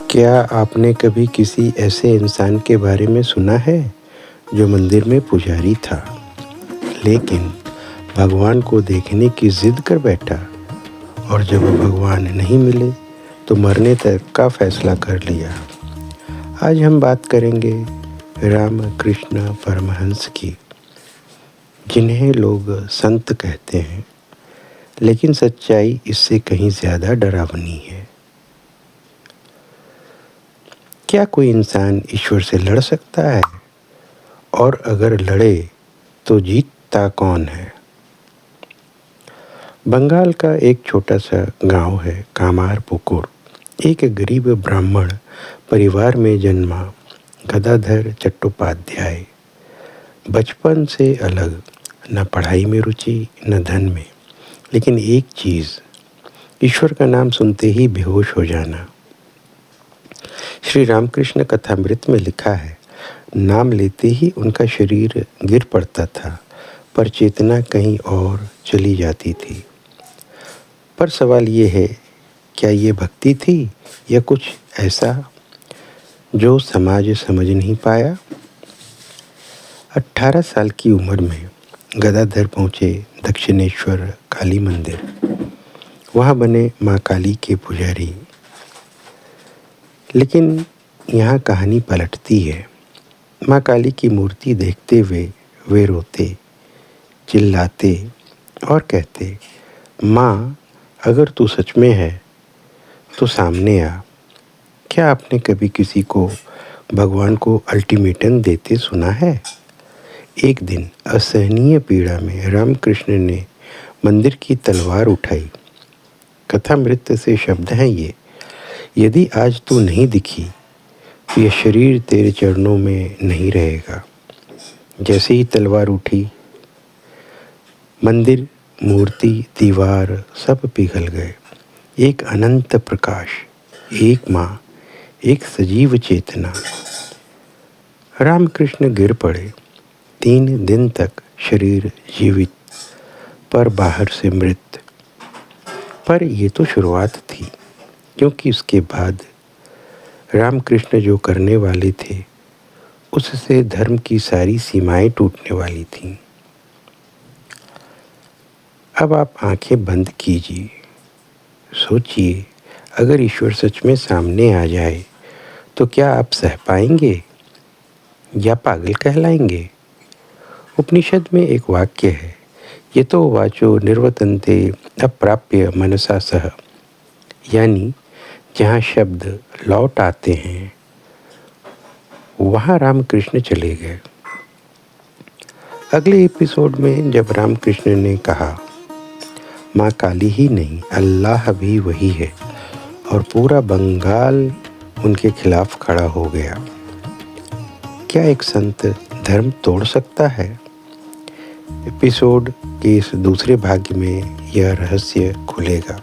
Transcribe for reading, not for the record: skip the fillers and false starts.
क्या आपने कभी किसी ऐसे इंसान के बारे में सुना है जो मंदिर में पुजारी था, लेकिन भगवान को देखने की जिद कर बैठा और जब भगवान नहीं मिले तो मरने तक का फैसला कर लिया? आज हम बात करेंगे रामकृष्ण परमहंस की, जिन्हें लोग संत कहते हैं, लेकिन सच्चाई इससे कहीं ज़्यादा डरावनी है। क्या कोई इंसान ईश्वर से लड़ सकता है? और अगर लड़े तो जीतता कौन है? बंगाल का एक छोटा सा गांव है कामारपुकुर। एक गरीब ब्राह्मण परिवार में जन्मा गदाधर चट्टोपाध्याय बचपन से अलग, न पढ़ाई में रुचि न धन में, लेकिन एक चीज़, ईश्वर का नाम सुनते ही बेहोश हो जाना। श्री रामकृष्ण कथामृत में लिखा है, नाम लेते ही उनका शरीर गिर पड़ता था, पर चेतना कहीं और चली जाती थी। पर सवाल ये है, क्या ये भक्ति थी या कुछ ऐसा जो समाज समझ नहीं पाया? 18 साल की उम्र में गदाधर पहुँचे दक्षिणेश्वर काली मंदिर। वहाँ बने माँ काली के पुजारी। लेकिन यहाँ कहानी पलटती है। माँ काली की मूर्ति देखते हुए वे रोते, चिल्लाते और कहते, माँ, अगर तू सच में है तो सामने आ। क्या आपने कभी किसी को भगवान को अल्टीमेटम देते सुना है? एक दिन असहनीय पीड़ा में रामकृष्ण ने मंदिर की तलवार उठाई। कथामृत से शब्द हैं ये, यदि आज तू नहीं दिखी तो यह शरीर तेरे चरणों में नहीं रहेगा। जैसे ही तलवार उठी, मंदिर, मूर्ति, दीवार सब पिघल गए। एक अनंत प्रकाश, एक माँ, एक सजीव चेतना। रामकृष्ण गिर पड़े। 3 दिन तक शरीर जीवित, पर बाहर से मृत। पर ये तो शुरुआत थी, क्योंकि उसके बाद रामकृष्ण जो करने वाले थे, उससे धर्म की सारी सीमाएं टूटने वाली थीं। अब आप आंखें बंद कीजिए, सोचिए, अगर ईश्वर सच में सामने आ जाए तो क्या आप सह पाएंगे या पागल कहलाएंगे? उपनिषद में एक वाक्य है, ये तो वाचो निर्वर्तन्ते अप्राप्य मनसा सह, यानी जहाँ शब्द लौट आते हैं वहाँ रामकृष्ण चले गए। अगले एपिसोड में जब रामकृष्ण ने कहा, माँ काली ही नहीं, अल्लाह भी वही है, और पूरा बंगाल उनके खिलाफ खड़ा हो गया। क्या एक संत धर्म तोड़ सकता है? एपिसोड के इस दूसरे भाग में यह रहस्य खुलेगा।